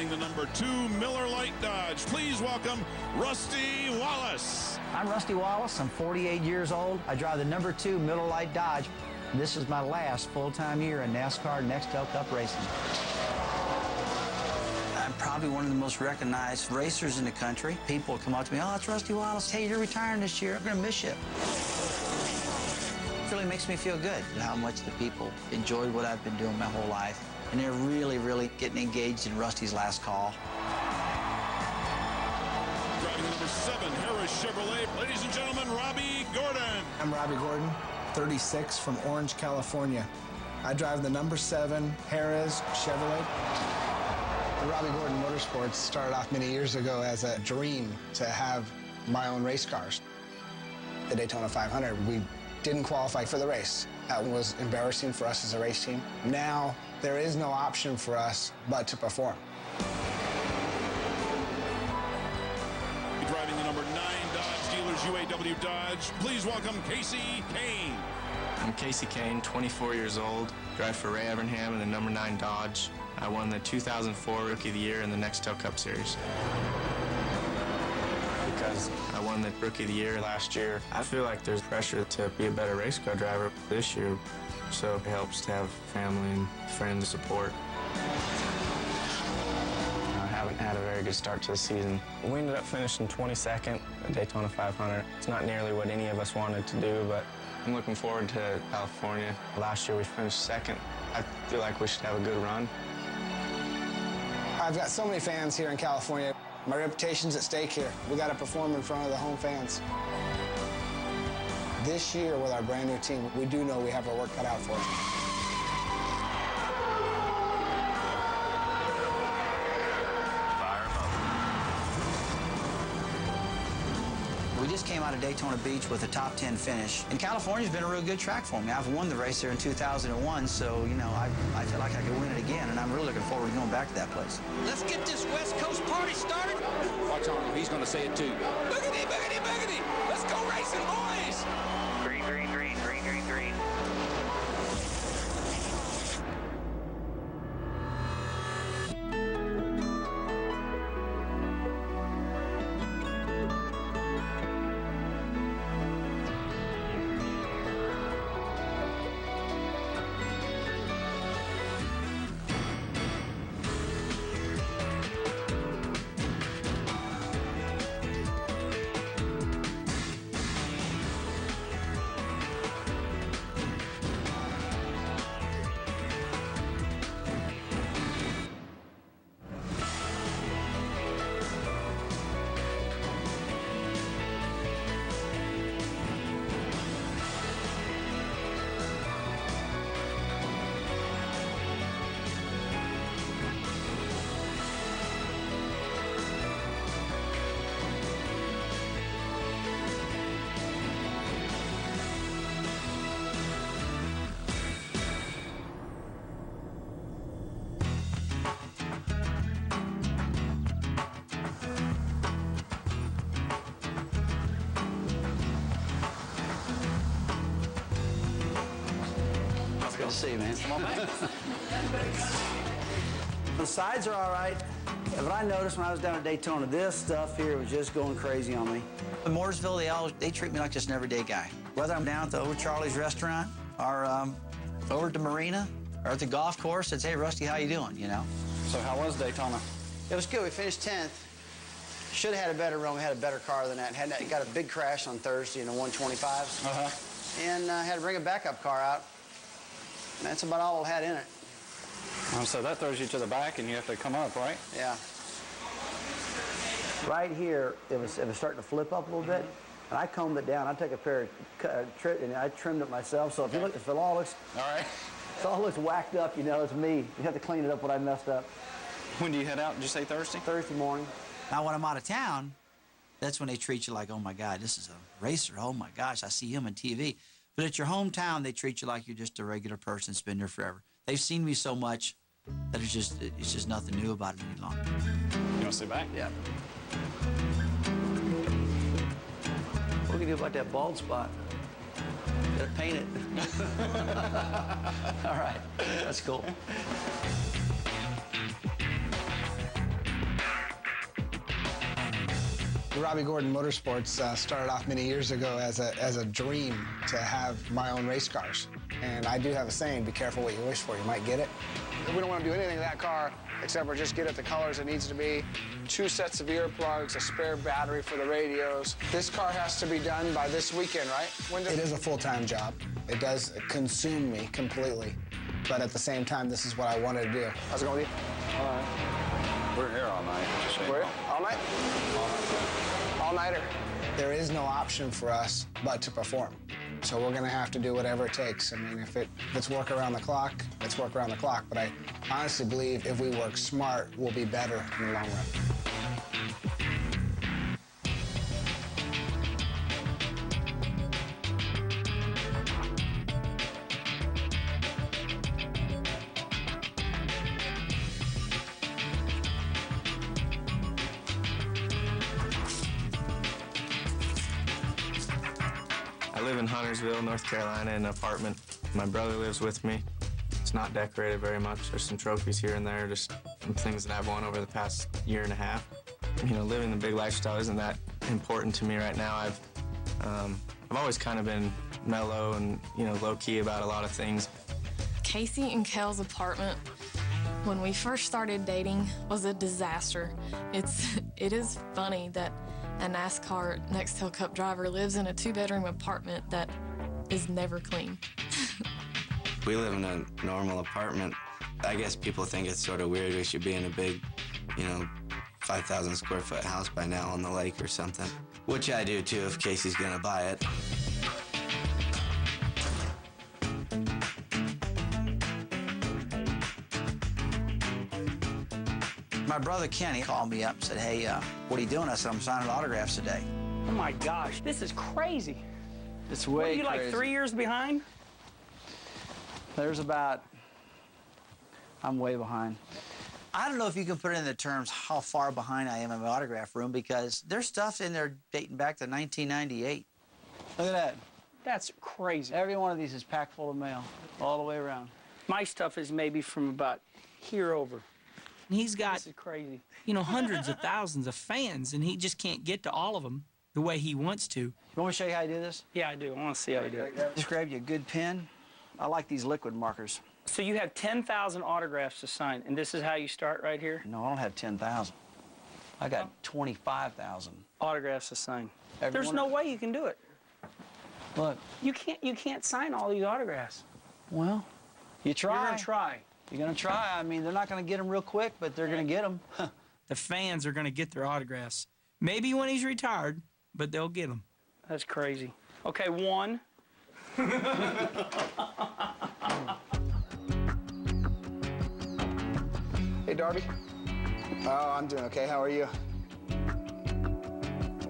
driving the number 2 Miller Lite Dodge. Please welcome Rusty Wallace. I'm Rusty Wallace. I'm 48 years old. I drive the number 2 Miller Lite Dodge. This is my last full-time year in NASCAR Nextel Cup racing. I'm probably one of the most recognized racers in the country. People come up to me, oh, it's Rusty Wallace. Hey, you're retiring this year. I'm going to miss you. It really makes me feel good how much the people enjoyed what I've been doing my whole life. And they're really, really getting engaged in Rusty's last call. Driving number 7 Harris Chevrolet. Ladies and gentlemen, Robbie Gordon. I'm Robbie Gordon, 36, from Orange, California. I drive the number 7 Harris Chevrolet. The Robbie Gordon Motorsports started off many years ago as a dream to have my own race cars. The Daytona 500, we didn't qualify for the race. That was embarrassing for us as a race team. Now, there is no option for us but to perform. Driving the number 9 Dodge Dealers UAW Dodge, please welcome Casey Kane. I'm Casey Kane, 24 years old, drive for Ray Evernham in the number 9 Dodge. I won the 2004 Rookie of the Year in the Nextel Cup Series. Because I won the Rookie of the Year last year, I feel like there's pressure to be a better race car driver this year, so it helps to have family and friends support. I haven't had a very good start to the season. We ended up finishing 22nd at Daytona 500. It's not nearly what any of us wanted to do, but I'm looking forward to California. Last year we finished 2nd. I feel like we should have a good run. I've got so many fans here in California. My reputation's at stake here. We got to perform in front of the home fans. This year, with our brand new team, we do know we have our work cut out for us. We just came out of Daytona Beach with a top 10 finish. And California's been a real good track for me. I've won the race there in 2001, so, you know, I feel like I could win it again, and I'm really looking forward to going back to that place. Let's get this West Coast party started. Watch on him. He's going to say it too. Boogity, boogity, boogity. Let's go racing, boys. Green, green, green, green, green, green. Good to see you, man. Come on back. The sides are all right. But I noticed when I was down at Daytona, this stuff here was just going crazy on me. In Mooresville, they treat me like just an everyday guy. Whether I'm down at the Over Charlie's restaurant or over at the marina or at the golf course, it's, hey, Rusty, how you doing, you know? So how was Daytona? It was good. We finished 10th. Should have had a better run. We had a better car than that. Got a big crash on Thursday in the 125s. And had to bring a backup car out. And that's about all it had in it. So that throws you to the back and you have to come up, right? Yeah. Right here, it was starting to flip up a little bit. And I combed it down. I took a pair of and I trimmed it myself. So if you look, if it all looks, it all looks whacked up, you know, it's me. You have to clean it up what I messed up. When do you head out? Did you say Thursday? Thursday morning. Now, when I'm out of town, that's when they treat you like, oh my God, this is a racer. Oh my gosh, I see him on TV. But at your hometown, they treat you like you're just a regular person that's been there forever. They've seen me so much that it's just nothing new about it any longer. You want to sit back? Yeah. What can you do about that bald spot? Gotta paint it. All right, that's cool. Robbie Gordon Motorsports started off many years ago as a dream to have my own race cars. And I do have a saying, be careful what you wish for, you might get it. We don't want to do anything to that car except for just get it the colors it needs to be. 2 sets of earplugs, a spare battery for the radios. This car has to be done by this weekend, right? It is a full-time job. It does consume me completely. But at the same time, this is what I wanted to do. How's it going with you? All right. We're here all night. We're here all night? All-nighter. There is no option for us but to perform. So we're going to have to do whatever it takes. I mean, if it's work around the clock, let's work around the clock. But I honestly believe if we work smart, we'll be better in the long run. I live in Huntersville, North Carolina, in an apartment. My brother lives with me. It's not decorated very much. There's some trophies here and there, just some things that I've won over the past year and a half. You know, living the big lifestyle isn't that important to me right now. I've always kind of been mellow and, you know, low-key about a lot of things. Casey and Kel's apartment, when we first started dating, was a disaster. It is funny that a NASCAR Nextel Cup driver lives in a 2-bedroom apartment that is never clean. We live in a normal apartment. I guess people think it's sort of weird we should be in a big, you know, 5,000 square foot house by now on the lake or something. Which I do too if Casey's gonna buy it. My brother Kenny called me up and said, hey, what are you doing? I said, I'm signing autographs today. Oh my gosh, this is crazy. It's way What, are you crazy. like 3 years behind? I'm way behind. I don't know if you can put it in the terms how far behind I am in my autograph room because there's stuff in there dating back to 1998. Look at that. That's crazy. Every one of these is packed full of mail, all the way around. My stuff is maybe from about here over. He's got, This is crazy. you know, hundreds of thousands of fans, and he just can't get to all of them the way he wants to. You want me to show you how I do this? Yeah, I do. I want to see how you do it. Just grab you a good pen. I like these liquid markers. So you have 10,000 autographs to sign, and this is how you start right here? No, I don't have 10,000. I got 25,000. Autographs to sign. Every There's one no of- way you can do it. Look, You can't sign all these autographs. well, you try. You're gonna try. You're gonna try. I mean, they're not gonna get them real quick, but they're gonna get them. The fans are going to get their autographs. Maybe when he's retired, but they'll get them. That's crazy. Okay, 1. Hey, Darby. Oh, I'm doing okay. How are you?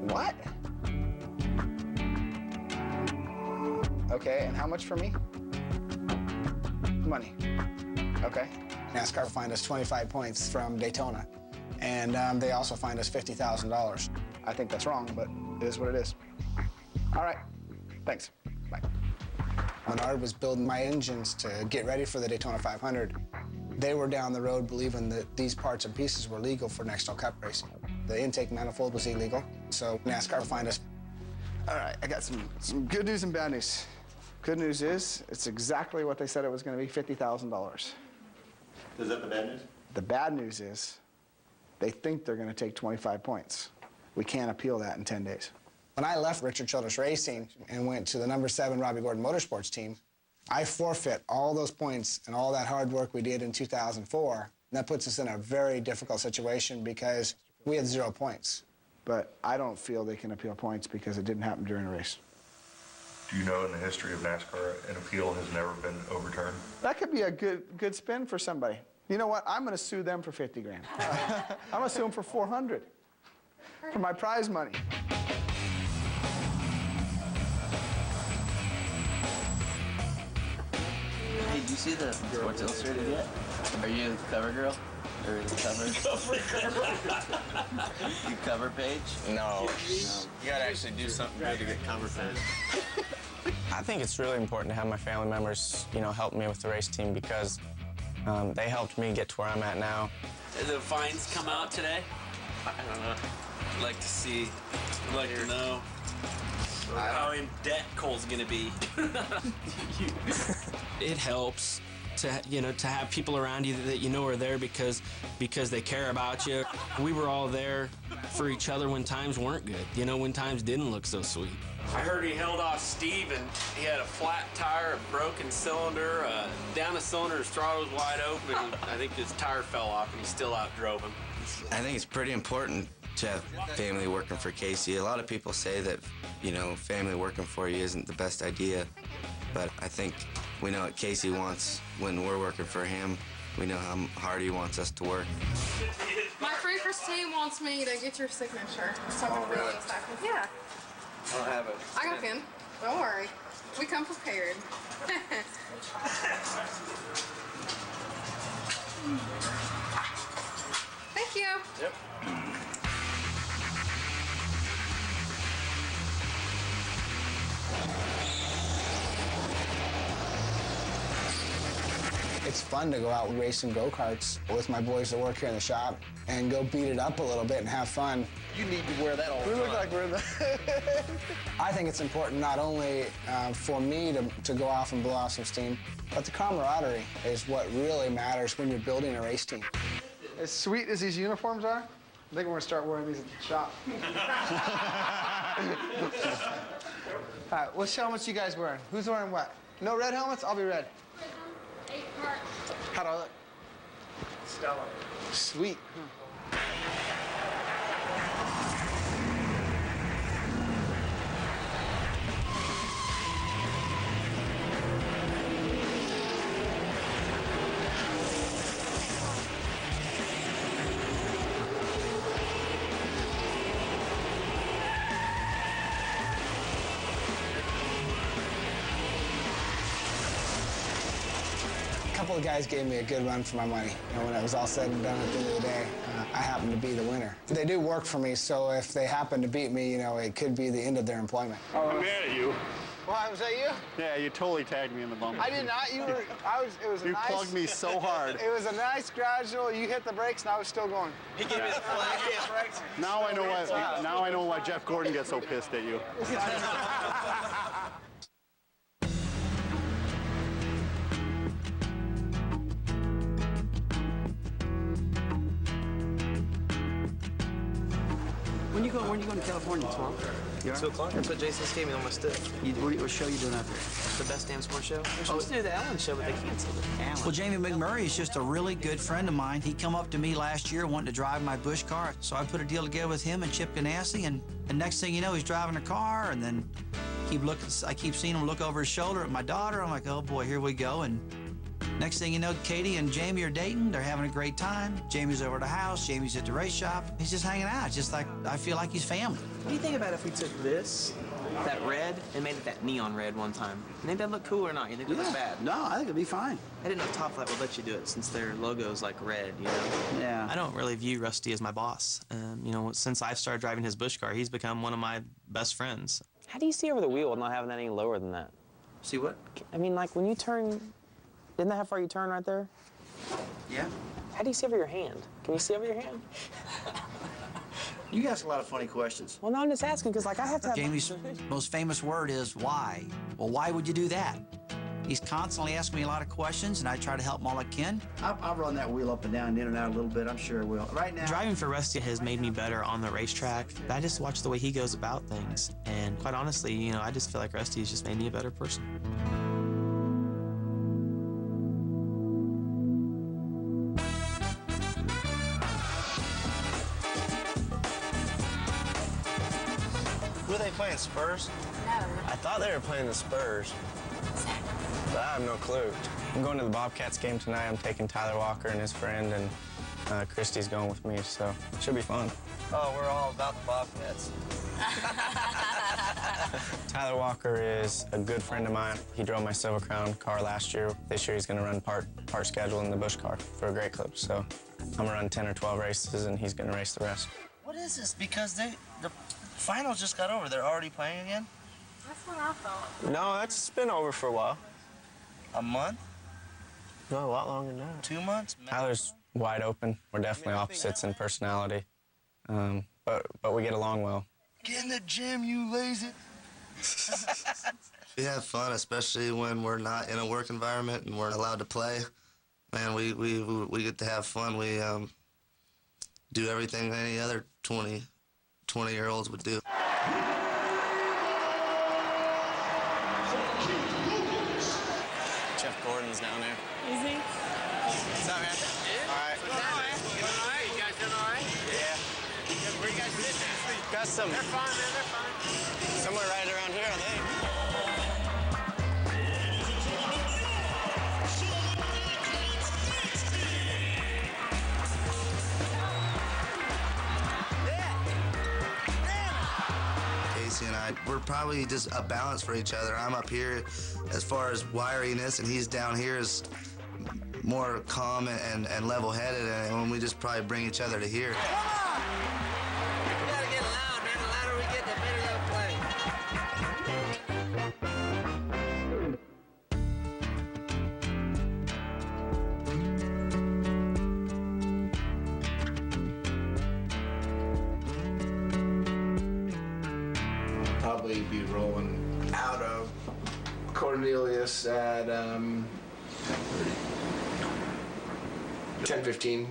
What? Okay, and how much for me? Money. Okay. NASCAR fined us 25 points from Daytona, and they also fined us $50,000. I think that's wrong, but it is what it is. All right. Thanks. Bye. When Art was building my engines to get ready for the Daytona 500, they were down the road believing that these parts and pieces were legal for Nextel Cup racing. The intake manifold was illegal, so NASCAR fined us. All right, I got some good news and bad news. Good news is, it's exactly what they said it was going to be, $50,000. Is that the bad news? The bad news is, they think they're going to take 25 points. We can't appeal that in 10 days. When I left Richard Childress Racing and went to the number 7 Robbie Gordon Motorsports team, I forfeit all those points and all that hard work we did in 2004. And that puts us in a very difficult situation because we had 0 points. But I don't feel they can appeal points because it didn't happen during a race. Do you know in the history of NASCAR an appeal has never been overturned? That could be a good spin for somebody. You know what? I'm going to sue them for 50 grand. I'm going to sue them for 400 for my prize money. Hey, do you see the Sports Illustrated yet? Are you the cover girl? Or the cover? You cover page? No. You gotta actually do something good to get cover page. I think it's really important to have my family members, you know, help me with the race team because they helped me get to where I'm at now. Did the fines come out today? I don't know. I'd like to see, I'd like to know how in debt Cole's gonna be. It helps to have people around you that you know are there because they care about you. We were all there for each other when times weren't good, when times didn't look so sweet. I heard he held off Steve and he had a flat tire, a broken cylinder, down a cylinder, his throttle was wide open, and I think his tire fell off and he still outdrove him. I think it's pretty important to have family working for Casey. A lot of people say that, family working for you isn't the best idea, but I think we know what Casey wants when we're working for him. We know how hard he wants us to work. My friend Christine wants me to get your signature. Something really exciting. Yeah. I don't have it. I got a pen. Don't worry. We come prepared. Thank you. Yep. It's fun to go out and race in go-karts with my boys that work here in the shop and go beat it up a little bit and have fun. You need to wear that all the time. We look like we're in the... I think it's important not only for me to go off and blow off some steam, but the camaraderie is what really matters when you're building a race team. As sweet as these uniforms are, I think we're going to start wearing these at the shop. All right, what helmets you guys wearing? Who's wearing what? No red helmets? I'll be red. How do I look? Stellar. Sweet. A couple of guys gave me a good run for my money. When it was all said and done at the end of the day, I happened to be the winner. They do work for me, so if they happen to beat me, it could be the end of their employment. I'm mad at you. Why, was that you? Yeah, you totally tagged me in the bumper. I did not. It was a you nice... plugged me so hard. It was a nice gradual. You hit the brakes, and I was still going. He gave me the flag. Now I know why Jeff Gordon gets so pissed at you. When you going to California, 12? 2 o'clock. That's what Jason gave me on my stick. What show you doing out there? The Best Damn Sports Show. We're supposed to do the Allen show, but they canceled it. Well, Jamie McMurray is just a really good friend of mine. He come up to me last year wanting to drive my Busch car, so I put a deal together with him and Chip Ganassi, and next thing you know, he's driving a car, and then I keep seeing him look over his shoulder at my daughter. I'm like, oh boy, here we go. And next thing you know, Katie and Jamie are dating. They're having a great time. Jamie's over at the house. Jamie's at the race shop. He's just hanging out. Just like I feel like he's family. What do you think about if we took this, that red, and made it that neon red one time? You think that'd look cool or not? You think that'd look bad? No, I think it'd be fine. I didn't know if Top Flight would let you do it since their logo's like red, Yeah. I don't really view Rusty as my boss. Since I've started driving his Busch car, he's become one of my best friends. How do you see over the wheel not having that any lower than that? See what? I mean, like when you turn, isn't that how far you turn right there? Yeah. How do you see over your hand? Can you see over your hand? You ask a lot of funny questions. Well, no, I'm just asking because, I have to have... Jamie's most famous word is why. Well, why would you do that? He's constantly asking me a lot of questions, and I try to help him all I can. I'll run that wheel up and down, in and out a little bit. I'm sure I will. Right now... Driving for Rusty has made me better on the racetrack. I just watch the way he goes about things. And quite honestly, I just feel like Rusty has just made me a better person. Who are they playing, Spurs? No. I thought they were playing the Spurs, but I have no clue. I'm going to the Bobcats game tonight. I'm taking Tyler Walker and his friend, and Christy's going with me, so it should be fun. Oh, we're all about the Bobcats. Tyler Walker is a good friend of mine. He drove my Silver Crown car last year. This year he's going to run part schedule in the Busch car for a great clip, so I'm going to run 10 or 12 races, and he's going to race the rest. What is this? Because the finals just got over. They're already playing again? That's what I thought. No, that's been over for a while. A month? No, a lot longer than that. 2 months? Tyler's wide open. We're definitely opposites in personality. but we get along well. Get in the gym, you lazy. We have fun, especially when we're not in a work environment and we're allowed to play. Man, we get to have fun. We do everything any other 20-year-olds would do. Jeff Gordon's down there. Is he? What's up, man? All right. You guys doing all right? Yeah. Where you guys sitting at? Got some. They're fine, man. They're fine. Somewhere right around here, I think. Casey and I, we're probably just a balance for each other. I'm up here as far as wiriness, and he's down here as more calm and level-headed, and when we just probably bring each other to here. We gotta get loud, man. The louder we get, the better they'll play. Probably be rolling out of Cornelius at 10:15.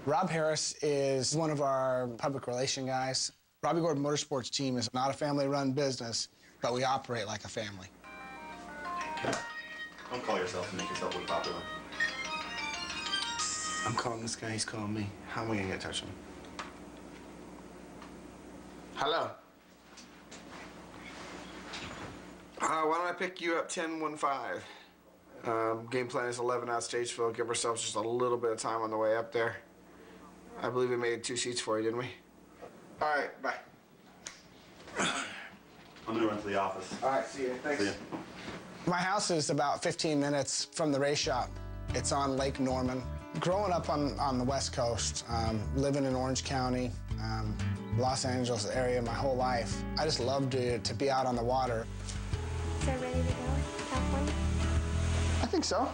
Rob Harris is one of our public relation guys. Robbie Gordon Motorsports team is not a family-run business, but we operate like a family. Don't call yourself and make yourself look popular. I'm calling this guy, he's calling me. How am I gonna get in touch with him? Hello. Why don't I pick you up 10:15? Game plan is 11 out Stageville. Give ourselves just a little bit of time on the way up there. I believe we made 2 seats for you, didn't we? All right, bye. I'm gonna run to the office. All right, see you. Thanks. See ya. My house is about 15 minutes from the race shop. It's on Lake Norman. Growing up on the West Coast, living in Orange County, Los Angeles area my whole life, I just love to be out on the water. So ready to go, California? I think so.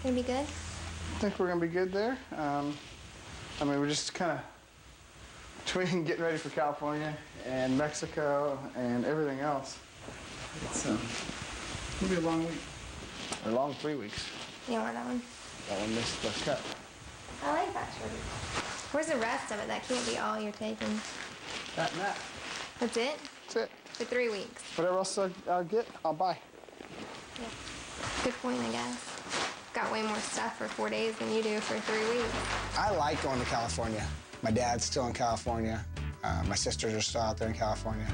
Gonna be good? I think we're gonna be good there. I mean, we're just kind of between getting ready for California and Mexico and everything else. It's gonna be a long week. A long 3 weeks. You want that one? That one missed the cut. I like that shirt. Where's the rest of it? That can't be all you're taking. That and that. That's it? That's it. For 3 weeks. Whatever else I'll get, I'll buy. Yeah. Good point, I guess. Got way more stuff for 4 days than you do for 3 weeks. I like going to California. My dad's still in California. My sisters are still out there in California.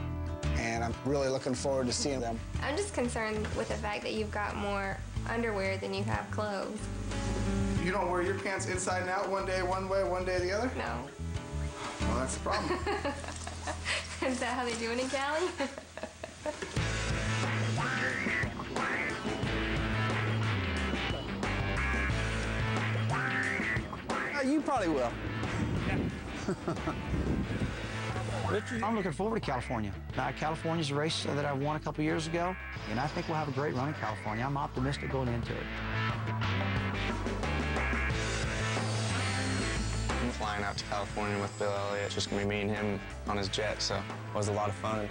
And I'm really looking forward to seeing them. I'm just concerned with the fact that you've got more underwear than you have clothes. You don't wear your pants inside and out, one day one way, one day the other? No. Well, that's the problem. Is that how they do it in Cali? You probably will. I'm looking forward to California. Now, California's a race that I won a couple years ago, and I think we'll have a great run in California. I'm optimistic going into it. I'm flying out to California with Bill Elliott. It's just gonna be me and him on his jet, so it was a lot of fun.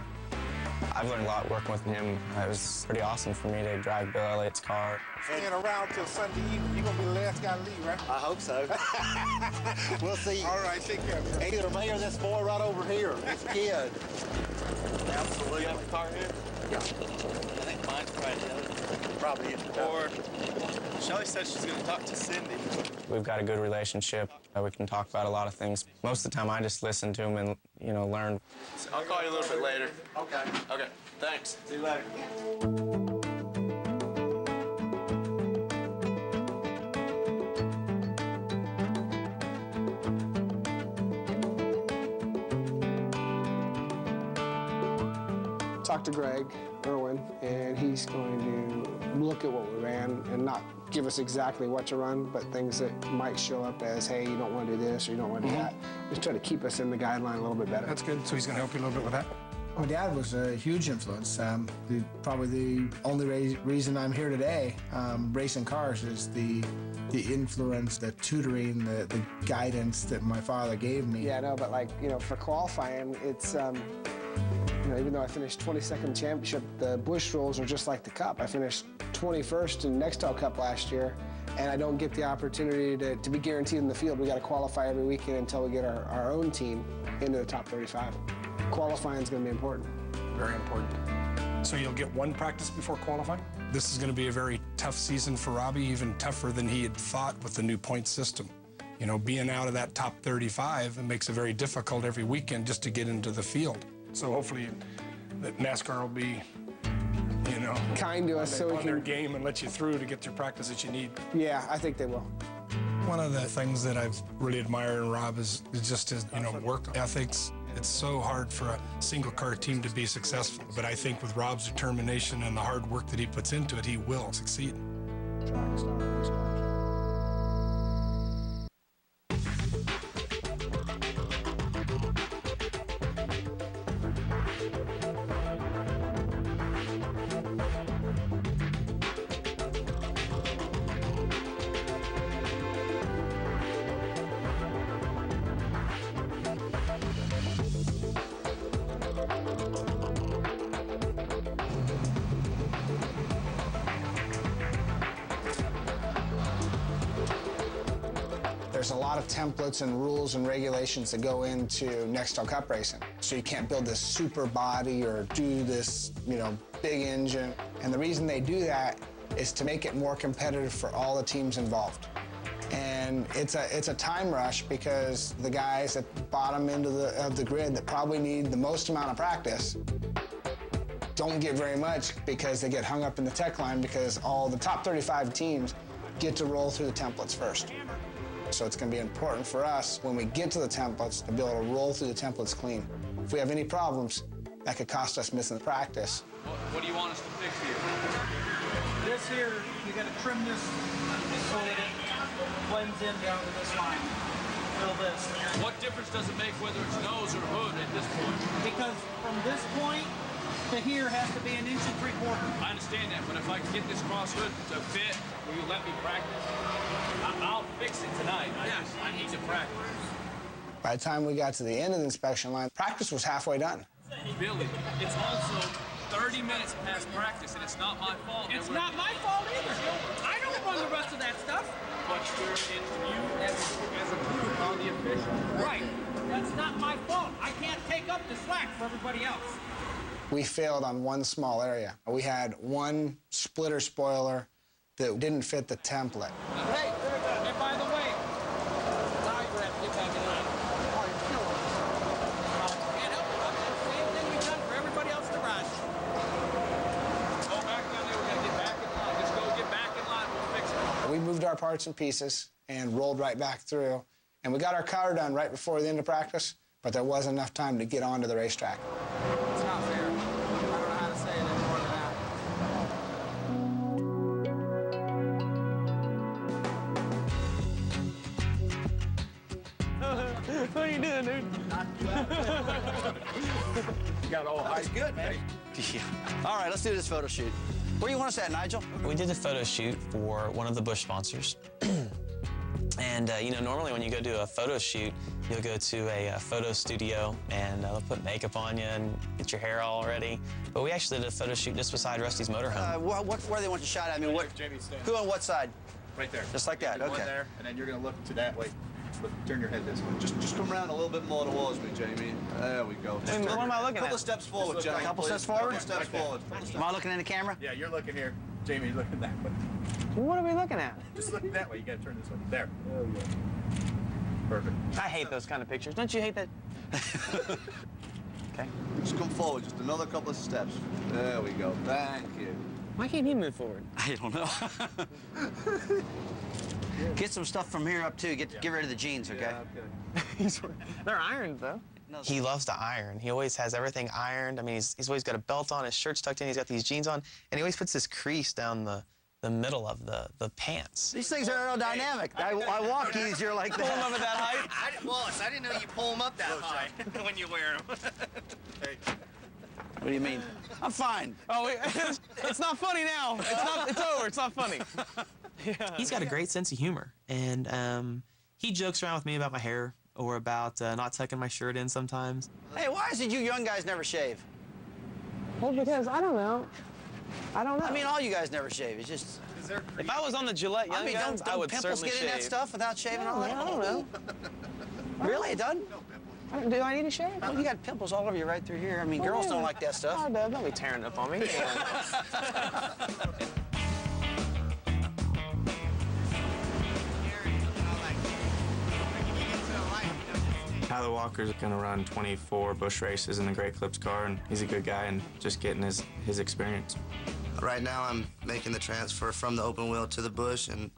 I've learned a lot working with him. It was pretty awesome for me to drive Bill Elliott's car. Staying around till Sunday evening. You're going to be the last guy to leave, right? I hope so. We'll see. All right, take care. Hey, the mayor, this boy right over here, this kid. Absolutely. You have a car here? Yeah. I think mine's probably the other. Probably is. Or Shelly said she's going to talk to Cindy. We've got a good relationship. We can talk about a lot of things. Most of the time, I just listen to him and, learn. I'll call you a little bit later. Okay. Okay, thanks. See you later. Talk to Greg Irwin, and he's going to look at what we ran and not give us exactly what to run, but things that might show up as, hey, you don't want to do this or you don't want to do that. Just try to keep us in the guideline a little bit better. That's good. So he's going to help you a little bit with that? My dad was a huge influence. Probably the only reason I'm here today racing cars is the influence, the tutoring, the guidance that my father gave me. Yeah, I know, but like, for qualifying, it's, even though I finished 22nd in the championship, the Busch rules are just like the Cup. I finished 21st in Nextel Cup last year, and I don't get the opportunity to be guaranteed in the field. We got to qualify every weekend until we get our own team into the top 35. Qualifying is going to be important. Very important. So you'll get one practice before qualifying? This is going to be a very tough season for Robbie, even tougher than he had thought with the new point system. Being out of that top 35, it makes it very difficult every weekend just to get into the field. So hopefully that NASCAR will be, kind to us so we on can their game and let you through to get your practice that you need. Yeah, I think they will. One of the things that I've really admired in Rob is just his, work ethics. It's so hard for a single car team to be successful, but I think with Rob's determination and the hard work that he puts into it, he will succeed. There's a lot of templates and rules and regulations that go into Nextel Cup racing. So you can't build this super body or do this, big engine. And the reason they do that is to make it more competitive for all the teams involved. And it's a time rush because the guys at the bottom end of the grid that probably need the most amount of practice don't get very much because they get hung up in the tech line because all the top 35 teams get to roll through the templates first. So it's going to be important for us when we get to the templates to be able to roll through the templates clean. If we have any problems, that could cost us missing the practice. What do you want us to fix here? This here, you got to trim this so that it blends in down to this line. Fill this. What difference does it make whether it's nose or hood at this point? Because from this point to here has to be 1 3/4 inches. I understand that, but if I can get this cross hood to fit, will you let me practice? I'll fix it tonight. I need to practice. By the time we got to the end of the inspection line, practice was halfway done. Billy, it's also 30 minutes past practice, and it's not my fault. It's not my fault either. I don't run the rest of that stuff. But it's you as a group on the official. Right. That's not my fault. I can't take up the slack for everybody else. We failed on one small area. We had one splitter spoiler that didn't fit the template. Hey, and by the way, now you're going to have to get back in line. Oh, you're killing us. Can't help it. That's the same thing we've done for everybody else in the garage. Go back down there. We're going to get back in line. Just go get back in line. We'll fix it. We moved our parts and pieces and rolled right back through. And we got our car done right before the end of practice, but there wasn't enough time to get onto the racetrack. It's not fair. I don't know how to say it any more than that. What are you doing, dude? You got it all hyped. Good, man. Yeah. All right, let's do this photo shoot. Where you want us at, Nigel? We did a photo shoot for one of the Busch sponsors. And, normally when you go do a photo shoot, you'll go to a photo studio and they'll put makeup on you and get your hair all ready. But we actually did a photo shoot just beside Rusty's motorhome. Where they want you shot at? I mean, who on what side? Right there. Just like that, okay. There, and then you're going to look to that way. Turn your head this way. Just come around a little bit more towards me, Jamie. There we go. What am I looking at? A couple of steps forward, Jamie. A couple steps forward? Couple steps forward. Am I looking in the camera? Yeah, you're looking here. Jamie, you're looking that way. What are we looking at? Just looking that way. You got to turn this way. There. Oh, yeah. Perfect. I hate those kind of pictures. Don't you hate that? Okay. Just come forward. Just another couple of steps. There we go. Thank you. Why can't he move forward? I don't know. Get some stuff from here up, too. Get rid of the jeans, okay? Yeah, okay. They're ironed, though. He loves to iron. He always has everything ironed. I mean, he's always got a belt on, his shirt's tucked in, he's got these jeans on, and he always puts this crease down the middle of the pants. These things are aerodynamic. I walk easier like that. Pull them up at that height? I didn't know you pull them up that high when you wear them. Hey, What do you mean? I'm fine. Oh, it's not funny now. It's over. It's not funny. Yeah. He's got a great sense of humor, and he jokes around with me about my hair or about not tucking my shirt in sometimes. Hey, why is it you young guys never shave? Well, because I don't know. I mean, all you guys never shave. It's just... If I was on the Gillette Young Guns, I would pimples certainly get shave. in that stuff without shaving all that? I don't know. Really? It doesn't? Do I need to shave? Well, you got pimples all over you right through here. I mean, girls don't like that stuff. Oh, don't be tearing up on me. Tyler Walker's going to run 24 bush races in the Great Clips car, and he's a good guy and just getting his experience. Right now I'm making the transfer from the open wheel to the bush, and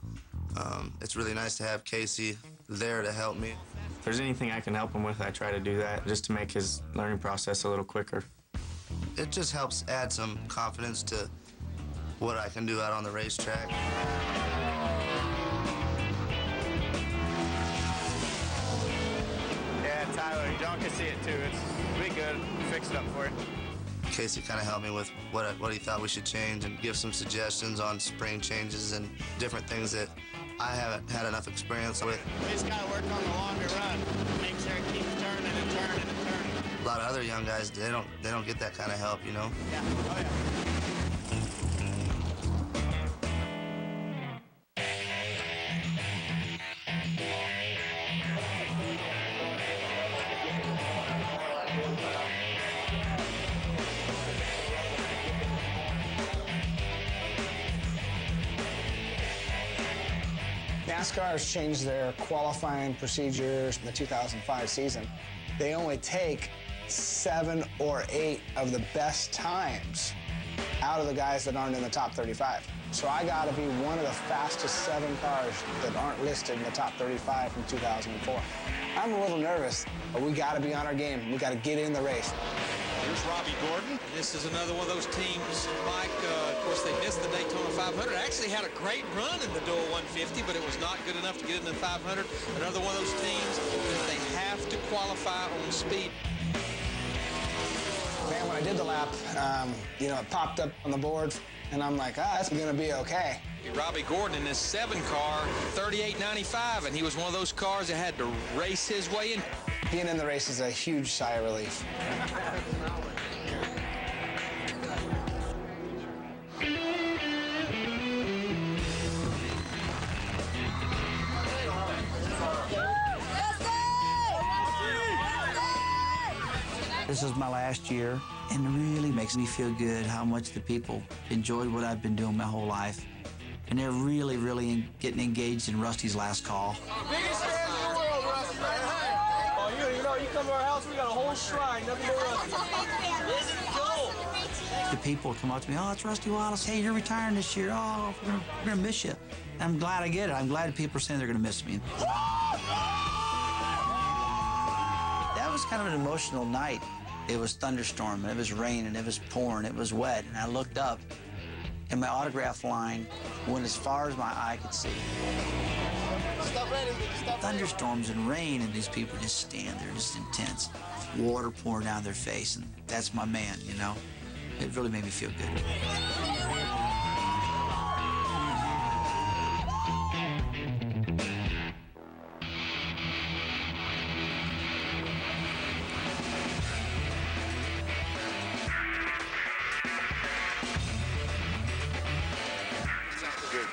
it's really nice to have Casey there to help me. If there's anything I can help him with, I try to do that just to make his learning process a little quicker. It just helps add some confidence to what I can do out on the racetrack. Yeah, Tyler, John can see it too. It'll be good. Fix it up for you. Casey kind of helped me with what he thought we should change and give some suggestions on spring changes and different things that I haven't had enough experience with. We just got to work on the longer run. Make sure it keeps turning and turning and turning. A lot of other young guys, they don't get that kind of help, you know? Yeah. Oh, yeah. NASCAR has changed their qualifying procedures in the 2005 season. They only take 7 or 8 of the best times out of the guys that aren't in the top 35. So I got to be one of the fastest 7 cars that aren't listed in the top 35 from 2004. I'm a little nervous, but we got to be on our game. We got to get in the race. Here's Robbie Gordon. This is another one of those teams, Mike. Of course, they missed the Daytona 500. Actually had a great run in the dual 150, but it was not good enough to get into the 500. Another one of those teams that they have to qualify on speed. Man, when I did the lap, it popped up on the board, and I'm like, that's going to be okay. Robbie Gordon in his 7 car, 38.95, and he was one of those cars that had to race his way in. Being in the race is a huge sigh of relief. This is my last year, and it really makes me feel good how much the people enjoyed what I've been doing my whole life. And they're really, really getting engaged in Rusty's last call. Biggest fan in the world, Rusty. Oh, you come to our house, we got a whole shrine, nothing but Rusty. Isn't it cool? The people come up to me, it's Rusty Wallace. Hey, you're retiring this year. Oh, we're gonna miss you. And I'm glad I get it. I'm glad people are saying they're gonna miss me. That was kind of an emotional night. It was thunderstorming, it was raining, it was pouring, it was wet, and I looked up, and my autograph line went as far as my eye could see. Stop ready. Stop Thunderstorms and rain, and these people just stand there, just intense. Water pouring down their face, and that's my man, you know? It really made me feel good.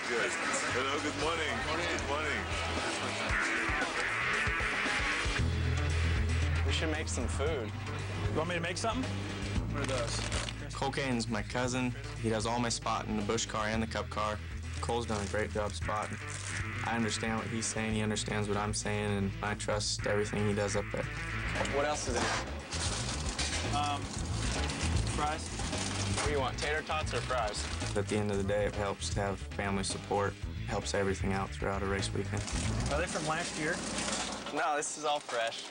Good. Hello, good morning. Good morning. We should make some food. You want me to make something? What are those? Cole Kane's my cousin. He does all my spotting, the bush car and the cup car. Cole's done a great job spotting. I understand what he's saying, he understands what I'm saying, and I trust everything he does up there. What else is in there? Fries? What do you want, tater tots or fries? At the end of the day, it helps to have family support, helps everything out throughout a race weekend. Are they from last year? No, this is all fresh.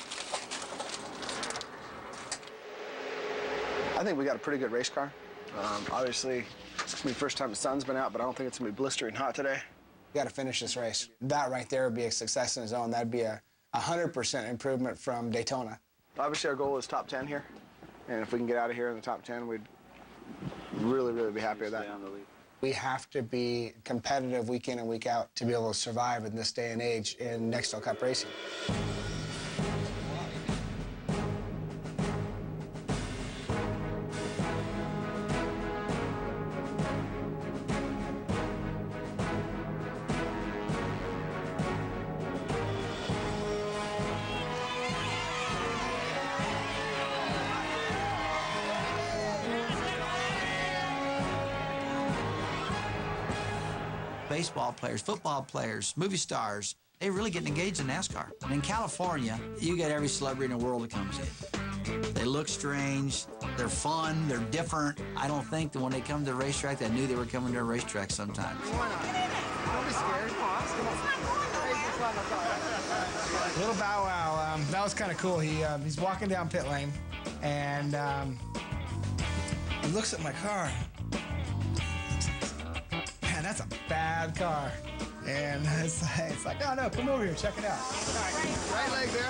I think we got a pretty good race car. Obviously, it's gonna be the first time the sun's been out, but I don't think it's gonna be blistering hot today. We got to finish this race. That right there would be a success in its own. That'd be a 100% improvement from Daytona. Obviously, our goal is top 10 here, And if we can get out of here in the top 10, we'd really, really be happy with that. We have to be competitive week in and week out to be able to survive in this day and age in Nextel Cup racing. Baseball players, football players, movie stars, they really get engaged in NASCAR. And in California, you get every celebrity in the world that comes in. They look strange, they're fun, they're different. I don't think that when they come to the racetrack, they knew they were coming to a racetrack sometimes. Why not? Don't be scared. Little Bow Wow, that was kind of cool. He's walking down pit lane, and he looks at my car. Man, that's a bad car. And it's like, oh no, come over here, check it out. Right leg there.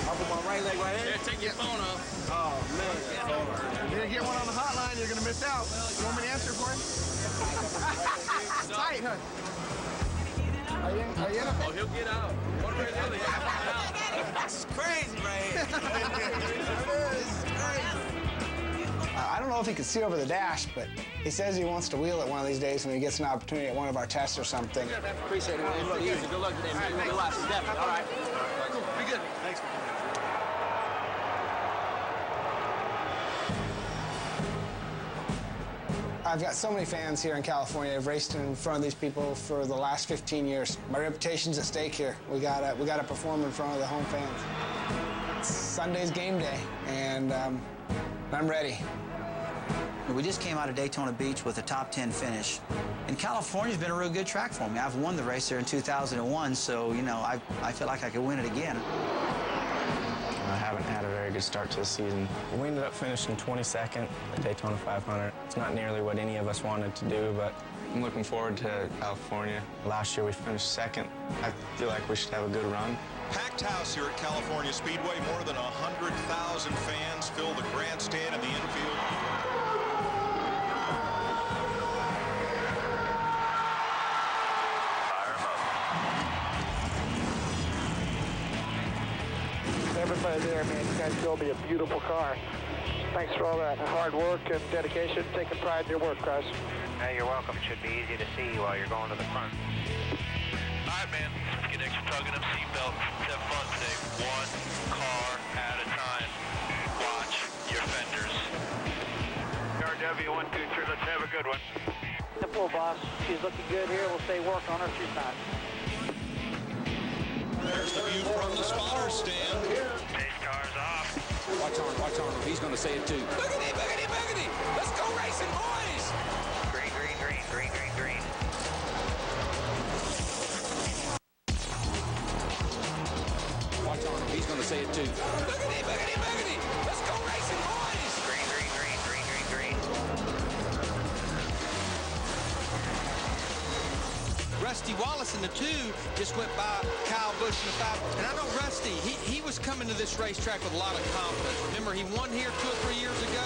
I'll put my right leg right here. Yeah, take your phone off. Oh, man. You didn't get one on the hotline, you're going to miss out. You want me to answer for you? It's tight, huh? Are you in? Oh, he'll get out. One way or the other, he'll get out. This is crazy, right I don't know if he can see over the dash, but he says he wants to wheel it one of these days when he gets an opportunity at one of our tests or something. Appreciate it, man. Look, easy. Good luck today, man. Good luck. Definitely. All right. Cool. Be good. Thanks. I've got so many fans here in California. I've raced in front of these people for the last 15 years. My reputation's at stake here. We gotta perform in front of the home fans. Sunday's game day, and I'm ready. We just came out of Daytona Beach with a top 10 finish. And California's been a real good track for me. I've won the race there in 2001, so, you know, I feel like I could win it again. I haven't had a very good start to the season. We ended up finishing 22nd at Daytona 500. It's not nearly what any of us wanted to do, but I'm looking forward to California. Last year we finished second. I feel like we should have a good run. Packed house here at California Speedway. More than 100,000 fans fill the grandstand and the infield. Everybody there, man, you guys built me a beautiful car. Thanks for all that hard work and dedication, taking pride in your work, guys. Hey, you're welcome. It should be easy to see while you're going to the front. All right, man. Let's get extra tugging them seatbelts. Let's have fun today. One car at a time. Watch your fenders. RW 123, let's have a good one. Simple, boss. She's looking good here. We'll stay work on her through time. There's the view from the spotter stand. Pace car's off. Watch Arnold. He's going to say it too. Boogity, boogity, boogity. Let's go racing, boys. Green, green, green, green, green, green. Watch Arnold. He's going to say it too. Boogity, boogity, boogity. Let's go racing, boys. Green, green, green, green, green, green. Rusty Wallace in the 2 just went by Kyle Busch in the 5. And I know Rusty, he was coming to this racetrack with a lot of confidence. Remember, he won here 2 or 3 years ago.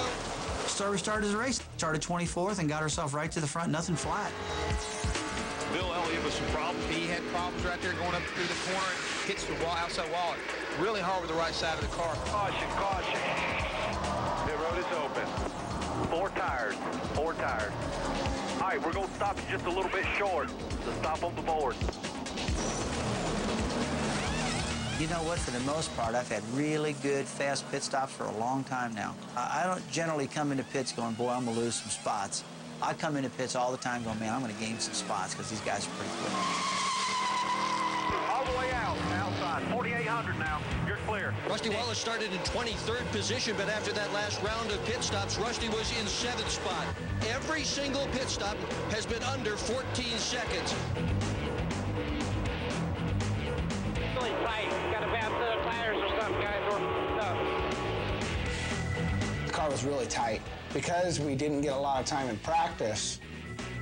So we started the race. Started 24th and got herself right to the front, nothing flat. Bill Elliott with some problems. He had problems right there going up through the corner and hits the wall, outside wall. Really hard with the right side of the car. Caution, caution. The road is open. 4 tires, 4 tires. All right, we're going to stop you just a little bit short. So stop on the board. You know what? For the most part, I've had really good, fast pit stops for a long time now. I don't generally come into pits going, boy, I'm going to lose some spots. I come into pits all the time going, man, I'm going to gain some spots because these guys are pretty quick. All the way out, outside. 4,800 now. You're clear. Rusty Wallace started in 23rd position, but after that last round of pit stops, Rusty was in 7th spot. Every single pit stop has been under 14 seconds. Really tight. Got a bad set of tires or something, guys. The car was really tight. Because we didn't get a lot of time in practice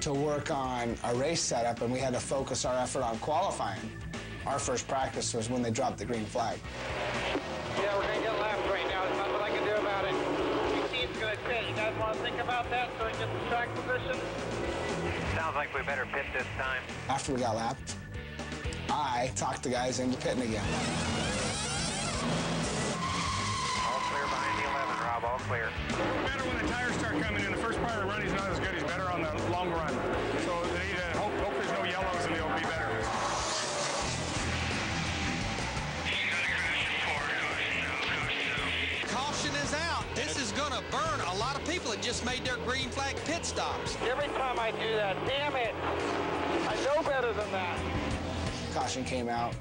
to work on a race setup and we had to focus our effort on qualifying, our first practice was when they dropped the green flag. Yeah, we're going to get lapped right now. There's nothing I can do about it. about that so we can get the track position? Sounds like we better pit this time. After we got lapped, I talked the guys into pitting again. All clear behind the 11, Rob, all clear. Better when the tires start coming in. The first part of the run, he's not as good. He's better on the long run. So they need to hope there's no yellows and he'll be better. Caution is out. This is going to burn a lot of people that just made their green flag pit stops. Every time I do that, damn it! I know better than that. Caution came out.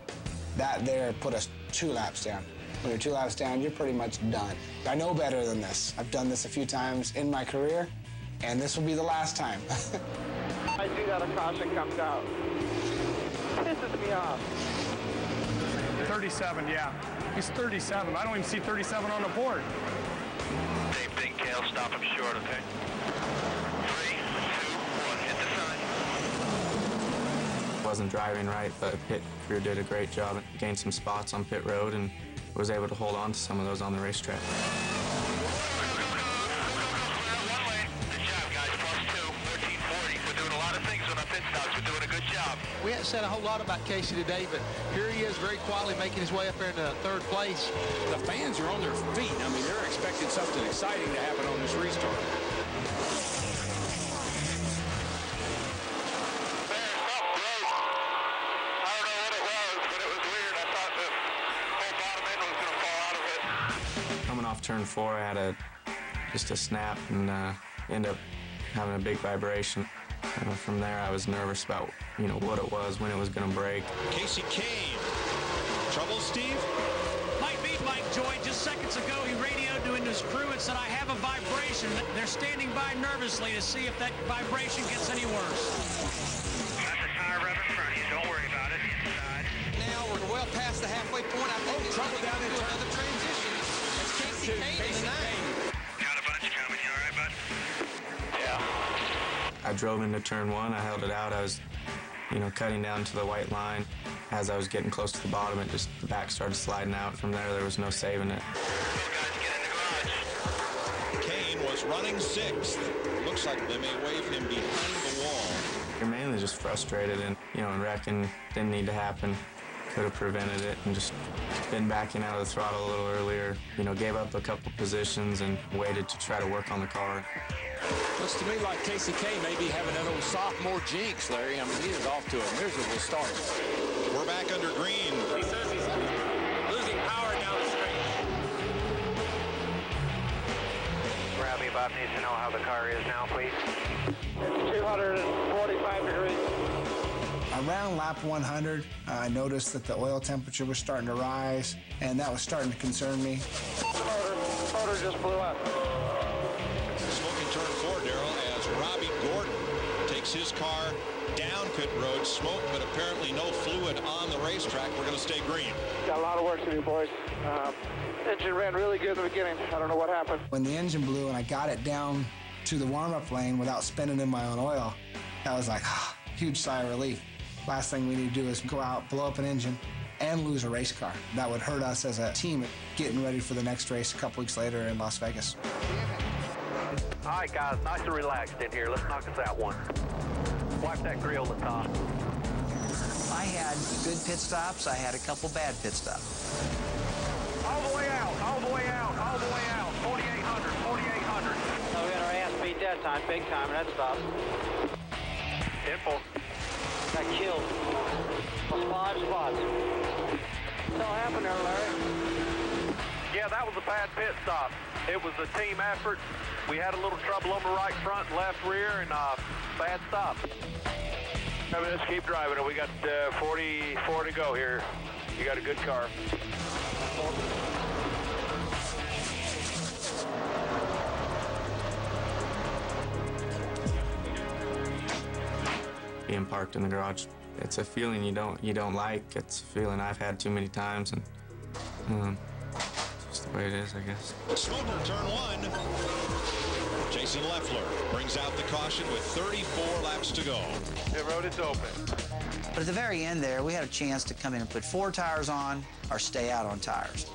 That there put us 2 laps down. When you're 2 laps down, you're pretty much done. I know better than this. I've done this a few times in my career, and this will be the last time. I do that, a caution comes out. Pisses me off. 37, yeah. He's 37. I don't even see 37 on the board. Same thing, Kale. Stop him short, okay? 3, 2, 1, hit the sign. Wasn't driving right, but pit crew did a great job and gained some spots on pit road and was able to hold on to some of those on the racetrack. We haven't said a whole lot about Casey today, but here he is very quietly making his way up there into 3rd place. The fans are on their feet. I mean, they're expecting something exciting to happen on this restart. Coming off turn 4, I had just a snap and ended up having a big vibration. From there, I was nervous about, what it was, when it was going to break. Casey Kane. Trouble, Steve? Might be, Mike Joy. Just seconds ago, he radioed to his crew and said, I have a vibration. They're standing by nervously to see if that vibration gets any worse. Got the tire rev in front of you. Don't worry about it. Inside. Now we're well past the halfway point. I think it's trouble down in another transition. That's Casey Kane in the 9. Got a bunch coming. You all right, bud? Yeah. I drove into turn 1. I held it out. I was, cutting down to the white line. As I was getting close to the bottom, the back started sliding out. From there was no saving it. Kane was running 6th. Looks like they may wave him behind the wall. You're mainly just frustrated and, wrecking didn't need to happen. Could have prevented it and just been backing out of the throttle a little earlier. Gave up a couple positions and waited to try to work on the car. Looks to me like Casey Kane may be having an old sophomore jinx, Larry. I mean, he is off to a miserable start. We're back under green. He says he's losing power down the straight. Robbie, Bob needs to know how the car is now, please. It's 245 degrees. Around lap 100, I noticed that the oil temperature was starting to rise, and that was starting to concern me. Motor just blew up. Smoke in turn 4, Darrell, as Robbie Gordon takes his car down pit road. Smoke, but apparently no fluid on the racetrack. We're going to stay green. Got a lot of work to do, boys. Engine ran really good in the beginning. I don't know what happened. When the engine blew and I got it down to the warm-up lane without spinning in my own oil, that was like, huge sigh of relief. Last thing we need to do is go out, blow up an engine, and lose a race car. That would hurt us as a team getting ready for the next race a couple weeks later in Las Vegas. All right, guys, nice and relaxed in here. Let's knock us out one. Wipe that grill at the top. I had good pit stops. I had a couple bad pit stops. All the way out, all the way out, all the way out. 4,800, 4,800. No, we had our ass beat that time, big time, and that stopped. 10-4. Got killed. Lost 5 spots. What's all happened there, Larry? Yeah, that was a bad pit stop. It was a team effort. We had a little trouble on the right front and left rear, and bad stop. Let's keep driving. We got 44 to go here. You got a good car. Being parked in the garage, it's a feeling you don't like. It's a feeling I've had too many times, and it's just the way it is, I guess. Smoker, turn 1. Jason Leffler brings out the caution with 34 laps to go. The road is open. But at the very end there, we had a chance to come in and put 4 tires on or stay out on tires.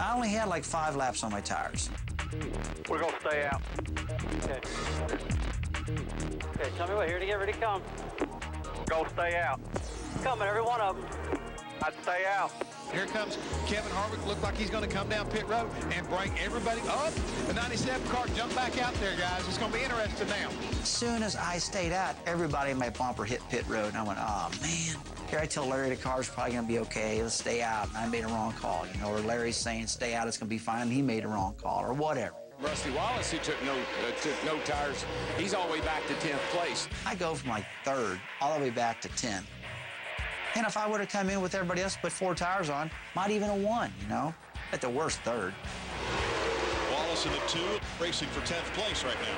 I only had like 5 laps on my tires. We're going to stay out. Okay. Okay, tell me what, here to get ready to come. Go stay out. Coming, every one of them. I'd stay out. Here comes Kevin Harvick. Look like he's going to come down pit road and bring everybody up. The 97 car, jump back out there, guys. It's going to be interesting now. As soon as I stayed out, everybody in my bumper hit pit road, and I went, oh, man. Here I tell Larry the car's probably going to be okay. Let's stay out. And I made a wrong call, you know, or Larry's saying stay out, it's going to be fine, and he made a wrong call, or whatever. Rusty Wallace, who took no tires, he's all the way back to 10th place. I go from like 3rd all the way back to 10th. And if I would have come in with everybody else, put 4 tires on, might even have won, you know, at the worst 3rd. Wallace in the 2, racing for 10th place right now.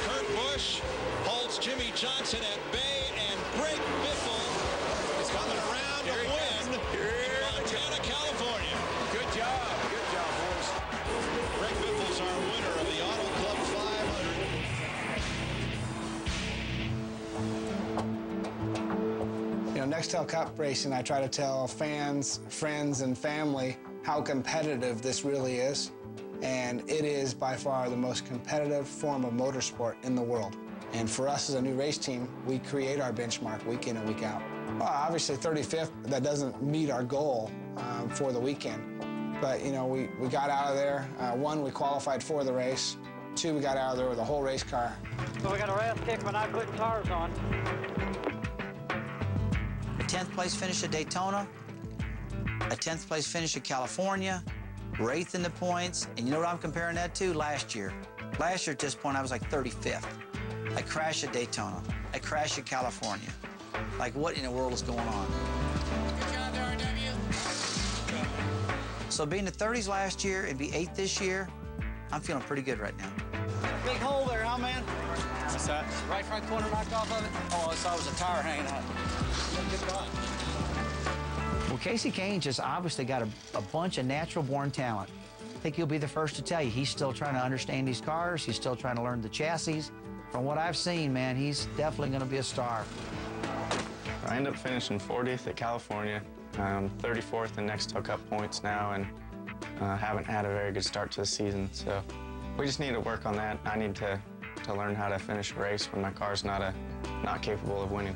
Kurt Busch holds Jimmy Johnson at bay, and Greg Biffle is coming around to win in Montana, California. Good job, boys. Greg Biffle's our winner of the Auto Club 500. You know, Nextel Cup racing, I try to tell fans, friends, and family how competitive this really is. And it is by far the most competitive form of motorsport in the world. And for us as a new race team, we create our benchmark week in and week out. Well, obviously 35th, that doesn't meet our goal for the weekend. But, you know, we got out of there. 1, we qualified for the race. 2, we got out of there with a whole race car. So we got a ass kick by not putting tires on. A 10th place finish at Daytona, a 10th place finish at California, we're 8th in the points, and you know what I'm comparing that to? Last year. Last year at this point, I was like 35th. I crashed at Daytona. I crashed at California. Like, what in the world is going on? Good job there, RW. So being the 30s last year and be 8th this year, I'm feeling pretty good right now. Big hole there, huh, man? What's that? Right front corner knocked off of it? Oh, I saw it was a tire hanging out. Good run. Well, Casey Kane just obviously got a bunch of natural-born talent. I think he'll be the first to tell you he's still trying to understand these cars. He's still trying to learn the chassis. From what I've seen, man, he's definitely going to be a star. I ended up finishing 40th at California, 34th in Nextel Cup points now, and haven't had a very good start to the season. So we just need to work on that. I need to learn how to finish a race when my car's not capable of winning.